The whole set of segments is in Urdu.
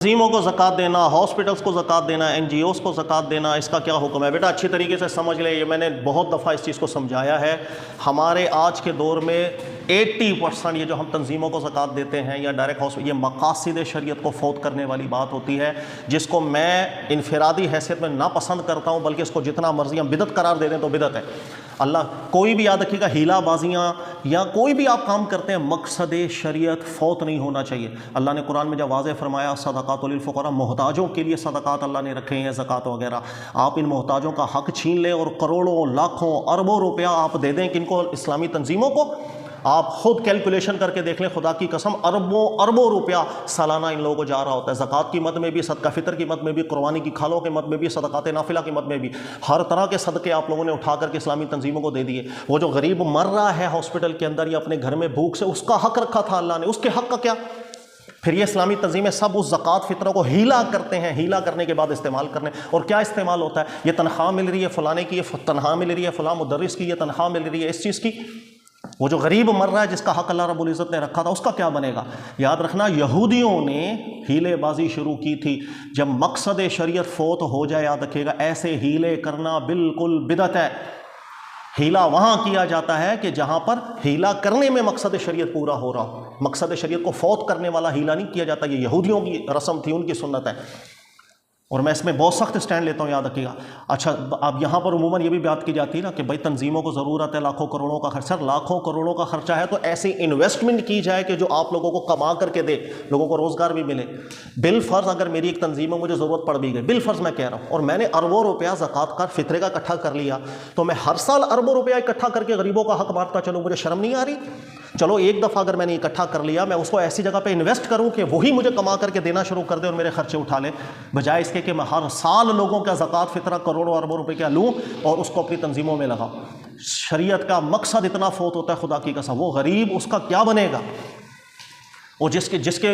تنظیموں کو زکوٰۃ دینا، ہاسپٹلس کو زکوٰۃ دینا، این جی اوز کو زکوٰۃ دینا، اس کا کیا حکم ہے؟ بیٹا اچھی طریقے سے سمجھ لیں، یہ میں نے بہت دفعہ اس چیز کو سمجھایا ہے۔ ہمارے آج کے دور میں 80% یہ جو ہم تنظیموں کو زکوٰۃ دیتے ہیں یا ڈائریکٹ یہ مقاصد شریعت کو فوت کرنے والی بات ہوتی ہے، جس کو میں انفرادی حیثیت میں ناپسند کرتا ہوں، بلکہ اس کو جتنا مرضی ہم بدعت قرار دے دیں تو بدعت ہے۔ اللہ کوئی بھی یاد رکھیے گا، ہیلا بازیاں یا کوئی بھی آپ کام کرتے ہیں، مقصد شریعت فوت نہیں ہونا چاہیے۔ اللہ نے قرآن میں جب واضح فرمایا صدقات للفقراء، محتاجوں کے لیے صدقات اللہ نے رکھے ہیں، زکوٰۃ وغیرہ، آپ ان محتاجوں کا حق چھین لیں اور کروڑوں لاکھوں اربوں روپیہ آپ دے دیں کن کو؟ اسلامی تنظیموں کو۔ آپ خود کیلکولیشن کر کے دیکھ لیں، خدا کی قسم اربوں اربوں روپیہ سالانہ ان لوگوں کو جا رہا ہوتا ہے، زکوٰۃ کی مد میں بھی، صدقہ فطر کی مد میں بھی، قربانی کی کھالوں کے مد میں بھی، صدقات نافلہ کی مد میں بھی، ہر طرح کے صدقے آپ لوگوں نے اٹھا کر کے اسلامی تنظیموں کو دے دیے۔ وہ جو غریب مر رہا ہے ہاسپٹل کے اندر یا اپنے گھر میں بھوک سے، اس کا حق رکھا تھا اللہ نے، اس کے حق کا کیا؟ پھر یہ اسلامی تنظیمیں سب اس زکوٰۃ فطرہ کو ہیلا کرتے ہیں، ہیلا کرنے کے بعد استعمال کرنے، اور کیا استعمال ہوتا ہے؟ یہ تنخواہ مل رہی ہے فلانے کی، یہ تنخواہ مل رہی ہے فلاں مدرس کی، یہ تنخواہ مل رہی ہے اس چیز کی۔ وہ جو غریب مر رہا ہے جس کا حق اللہ رب العزت نے رکھا تھا، اس کا کیا بنے گا؟ یاد رکھنا، یہودیوں نے ہیلے بازی شروع کی تھی۔ جب مقصد شریعت فوت ہو جائے، یاد رکھیے گا، ایسے ہیلے کرنا بالکل بدعت ہے۔ ہیلا وہاں کیا جاتا ہے کہ جہاں پر ہیلا کرنے میں مقصد شریعت پورا ہو رہا ہو، مقصد شریعت کو فوت کرنے والا ہیلا نہیں کیا جاتا۔ یہ یہودیوں کی رسم تھی، ان کی سنت ہے، اور میں اس میں بہت سخت سٹینڈ لیتا ہوں، یاد رکھیے گا۔ اچھا، اب یہاں پر عموماً یہ بھی بات کی جاتی ہے نا کہ بھائی تنظیموں کو ضرورت ہے لاکھوں کروڑوں کا خرچہ، لاکھوں کروڑوں کا خرچہ ہے تو ایسی انویسٹمنٹ کی جائے کہ جو آپ لوگوں کو کما کر کے دے، لوگوں کو روزگار بھی ملے۔ بالفرض اگر میری ایک تنظیم میں مجھے ضرورت پڑ بھی گئی، بالفرض میں کہہ رہا ہوں، اور میں نے اربوں روپیہ زکوٰۃ کا فطرے کا اکٹھا کر لیا، تو میں ہر سال اربوں روپیہ اکٹھا کر کے غریبوں کا حق بانٹتا چلوں، مجھے شرم نہیں آ رہی؟ چلو ایک دفعہ اگر میں نے اکٹھا کر لیا، میں اس کو ایسی جگہ پہ انویسٹ کروں کہ وہی مجھے کما کر کے دینا شروع کر دے اور میرے خرچے اٹھا لے، بجائے اس کے کہ میں ہر سال لوگوں کا زکوٰۃ فطرہ کروڑوں اربوں روپے کیا لوں اور اس کو اپنی تنظیموں میں لگاؤں۔ شریعت کا مقصد اتنا فوت ہوتا ہے، خدا کی قسم، وہ غریب اس کا کیا بنے گا؟ وہ جس کے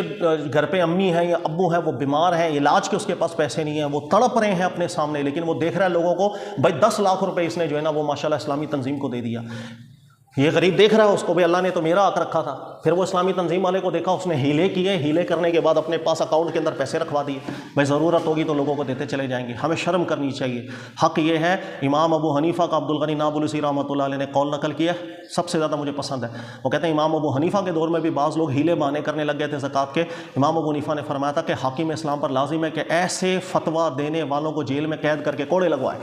گھر پہ امی ہیں یا ابو ہیں، وہ بیمار ہیں، علاج کے اس کے پاس پیسے نہیں ہیں، وہ تڑپ رہے ہیں اپنے سامنے، لیکن وہ دیکھ رہا ہے لوگوں کو، بھائی 10 لاکھ روپے اس نے جو ہے نا وہ ماشاءاللہ اسلامی تنظیم کو دے دیا۔ یہ غریب دیکھ رہا ہے اس کو، بھئی اللہ نے تو میرا حق رکھا تھا۔ پھر وہ اسلامی تنظیم والے کو دیکھا، اس نے ہیلے کیے، ہیلے کرنے کے بعد اپنے پاس اکاؤنٹ کے اندر پیسے رکھوا دیے، بھائی ضرورت ہوگی تو لوگوں کو دیتے چلے جائیں گے۔ ہمیں شرم کرنی چاہیے۔ حق یہ ہے، امام ابو حنیفہ کا عبدالغنی نابلسی رحمۃ اللہ علیہ نے قول نقل کیا ہے، سب سے زیادہ مجھے پسند ہے۔ وہ کہتے ہیں امام ابو حنیفہ کے دور میں بھی بعض لوگ ہیلے بہانے کرنے لگ گئے تھے زکوٰۃ کے۔ امام ابو حنیفہ نے فرمایا تھا کہ حاکم اسلام پر لازم ہے کہ ایسے فتویٰ دینے والوں کو جیل میں قید کر کے کوڑے لگوائے۔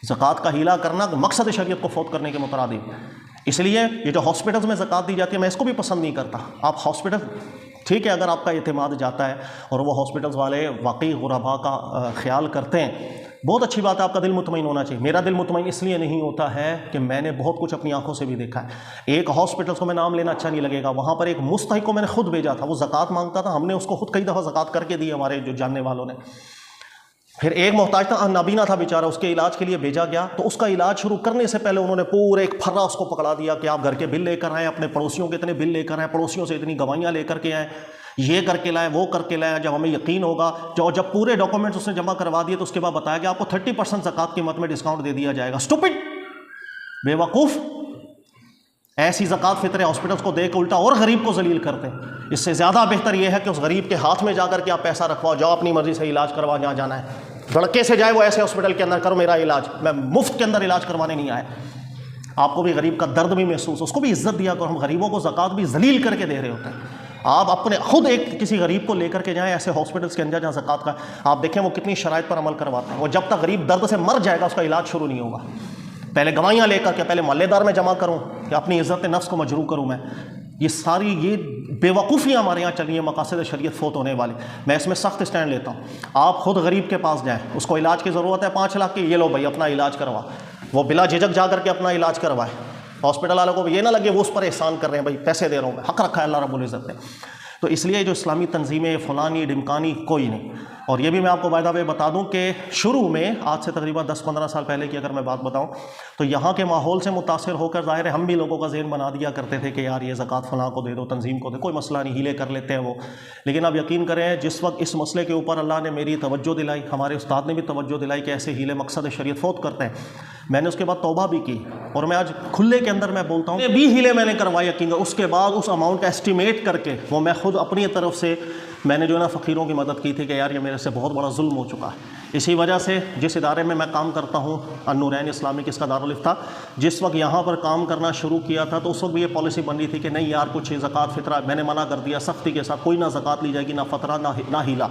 زکوٰۃ کا ہیلا کرنا مقصد شریعت کو فوت کرنے کے مترادف۔ اس لیے یہ جو ہاسپٹلز میں زکوٰۃ دی جاتی ہے، میں اس کو بھی پسند نہیں کرتا۔ آپ ہاسپٹل، ٹھیک ہے، اگر آپ کا اعتماد جاتا ہے اور وہ ہاسپٹلز والے واقعی غرباء کا خیال کرتے ہیں، بہت اچھی بات ہے، آپ کا دل مطمئن ہونا چاہیے۔ میرا دل مطمئن اس لیے نہیں ہوتا ہے کہ میں نے بہت کچھ اپنی آنکھوں سے بھی دیکھا ہے۔ ایک ہاسپٹل کو میں نام لینا اچھا نہیں لگے گا، وہاں پر ایک مستحق کو میں نے خود بھیجا تھا، وہ زکوٰۃ مانگتا تھا، ہم نے اس کو خود کئی دفعہ زکوٰۃ کر کے دی، ہمارے جو جاننے والوں نے۔ پھر ایک محتاج تھا، نابینا تھا بیچارہ، اس کے علاج کے لیے بھیجا گیا، تو اس کا علاج شروع کرنے سے پہلے انہوں نے پورے ایک پھرا اس کو پکڑا دیا کہ آپ گھر کے بل لے کر آئیں، اپنے پڑوسیوں کے اتنے بل لے کر آئیں، پڑوسیوں سے اتنی گواہیاں لے کر کے آئیں، یہ کر کے لائیں، وہ کر کے لائیں، جب ہمیں یقین ہوگا، جب پورے ڈاکومنٹس اس نے جمع کروا دیے تو اس کے بعد بتایا کہ آپ کو 30% زکوٰۃ کی مد میں ڈسکاؤنٹ دے دیا جائے گا۔ اسٹوپڈ، بے وقوف، ایسی زکوٰۃ فطر ہاسپٹلس کو دے کے الٹا اور غریب کو ذلیل کرتے ہیں۔ اس سے زیادہ بہتر یہ ہے کہ اس غریب کے ہاتھ میں جا کر کے آپ پیسہ رکھواؤ، جاؤ اپنی مرضی سے علاج کروا، جہاں جانا ہے، لڑکے سے جائے وہ ایسے ہاسپٹل کے اندر، کرو میرا علاج، میں مفت کے اندر علاج کروانے نہیں آیا۔ آپ کو بھی غریب کا درد بھی محسوس، اس کو بھی عزت دیا کرو۔ ہم غریبوں کو زکوٰۃ بھی ذلیل کر کے دے رہے ہوتے ہیں۔ آپ اپنے خود ایک کسی غریب کو لے کر کے جائیں ایسے ہاسپٹلس کے اندر جہاں زکوٰۃ کا، آپ دیکھیں وہ کتنی شرائط پر عمل کرواتے ہیں۔ وہ جب تک غریب درد سے مر جائے گا اس کا علاج شروع نہیں ہوگا۔ پہلے گواہیاں لے کر کے، پہلے محلے دار میں جمع کروں کہ اپنی عزت نفس کو مجروح کروں میں، یہ ساری یہ بے وقوفیاں ہمارے یہاں چل رہی ہیں مقاصد شریعت فوت ہونے والی۔ میں اس میں سخت سٹینڈ لیتا ہوں۔ آپ خود غریب کے پاس جائیں، اس کو علاج کی ضرورت ہے 5 لاکھ کی، یہ لو بھائی اپنا علاج کروا، وہ بلا جھجک جا کر کے اپنا علاج کروائے۔ ہاسپٹل والوں کو بھی یہ نہ لگے وہ اس پر احسان کر رہے ہیں، بھائی پیسے دے رہا ہوں میں، حق رکھا ہے اللہ رب العزت نے۔ تو اس لیے جو اسلامی تنظیمیں فلانی ڈمکانی کوئی نہیں۔ اور یہ بھی میں آپ کو بائی دا وے بتا دوں کہ شروع میں آج سے تقریباً 10-15 سال پہلے کی اگر میں بات بتاؤں تو یہاں کے ماحول سے متاثر ہو کر ظاہر ہے ہم بھی لوگوں کا ذہن بنا دیا کرتے تھے کہ یار یہ زکوٰۃ فلاں کو دے دو، تنظیم کو دے، کوئی مسئلہ نہیں، ہیلے کر لیتے ہیں وہ۔ لیکن اب یقین کریں جس وقت اس مسئلے کے اوپر اللہ نے میری توجہ دلائی، ہمارے استاد نے بھی توجہ دلائی کہ ایسے ہیلے مقصد شریعت فوت کرتے ہیں، میں نے اس کے بعد توبہ بھی کی، اور میں آج کھلے کے اندر میں بولتا ہوں یہ بھی ہیلے میں نے کروائے یقین، اس کے بعد اس اماؤنٹ کا اسٹیمیٹ کر کے وہ میں خود اپنی طرف سے میں نے جو ہے نا فقیروں کی مدد کی تھی کہ یار یہ میرے سے بہت بڑا ظلم ہو چکا ہے۔ اسی وجہ سے جس ادارے میں کام کرتا ہوں النورین اسلامک، اس کا دارالفتہ، جس وقت یہاں پر کام کرنا شروع کیا تھا تو اس وقت بھی یہ پالیسی بن رہی تھی کہ نہیں یار کچھ زکوٰۃ فطرہ، میں نے منع کر دیا سختی کے ساتھ، کوئی نہ زکوٰۃ لی جائے گی، نہ فطرہ نہ ہیلا۔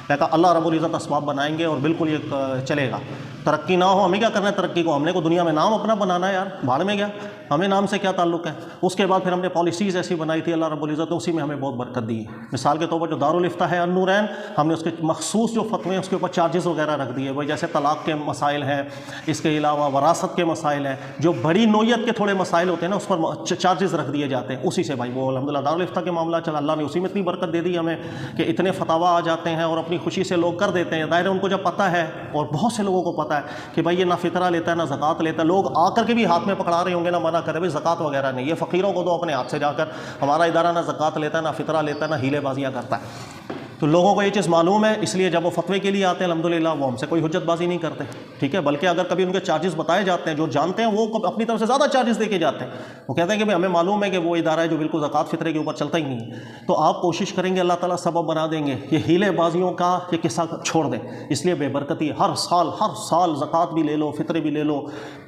میں کہا اللہ رب العزت اسباب بنائیں گے اور بالکل یہ چلے گا، ترقی نہ ہو ہمیں کیا کرنا ہے ترقی کو، ہم نے کو دنیا میں نام اپنا بنانا ہے یار، بھاڑ میں گیا، ہمیں نام سے کیا تعلق ہے۔ اس کے بعد پھر ہم نے پالیسیز ایسی بنائی تھی اللہ رب العزت نے اسی میں ہمیں بہت برکت دی۔ مثال کے طور پر جو دارالفتہ ہے النورین، ہم نے اس کے مخصوص جو فتوے ہیں اس کے اوپر چارجز وغیرہ رکھ دیے، وہی جیسے طلاق کے مسائل ہیں، اس کے علاوہ وراثت کے مسائل ہیں، جو بڑی نوعیت کے تھوڑے مسائل ہوتے ہیں نا اس پر چارجز رکھ دیے جاتے ہیں، اسی سے بھائی وہ الحمدللہ دارالفتہ کے معاملہ چلا، اللہ نے اسی میں اتنی برکت دے دی ہمیں کہ اتنے فتاویٰ آ جاتے ہیں اور اپنی خوشی سے لوگ کر دیتے ہیں۔ ظاہر ہے ان کو جب پتہ ہے، اور بہت سے لوگوں کو پتہ ہے کہ بھائی یہ نہ فطرہ لیتا ہے نہ زکوٰۃ لیتا ہے، لوگ آ کر کے بھی ہاتھ میں پکڑا رہے ہوں گے، نہ منع کرے بھائی زکوٰۃ وغیرہ نہیں، یہ فقیروں کو دو اپنے ہاتھ سے جا کر، ہمارا ادارہ نہ زکوٰۃ لیتا ہے نہ فطرہ لیتا ہے نہ ہیلے بازیاں کرتا ہے۔ تو لوگوں کو یہ چیز معلوم ہے، اس لیے جب وہ فتوے کے لیے آتے ہیں الحمدللہ وہ ہم سے کوئی حجت بازی نہیں کرتے، ٹھیک ہے، بلکہ اگر کبھی ان کے چارجز بتائے جاتے ہیں جو جانتے ہیں وہ اپنی طرف سے زیادہ چارجز دے کے جاتے ہیں، وہ کہتے ہیں کہ بھئی ہمیں معلوم ہے کہ وہ ادارہ ہے جو بالکل زکوٰۃ فطرے کے اوپر چلتا ہی نہیں ہے۔ تو آپ کوشش کریں گے اللہ تعالیٰ سبب بنا دیں گے، یہ ہیلے بازیوں کا یہ قصہ چھوڑ دیں، اس لیے بے برکتی ہر سال زکوٰۃ بھی لے لو، فطرے بھی لے لو،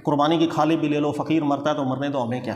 قربانی کی کھالے بھی لے لو، فقیر مرتا ہے تو مرنے دو، ہمیں کیا۔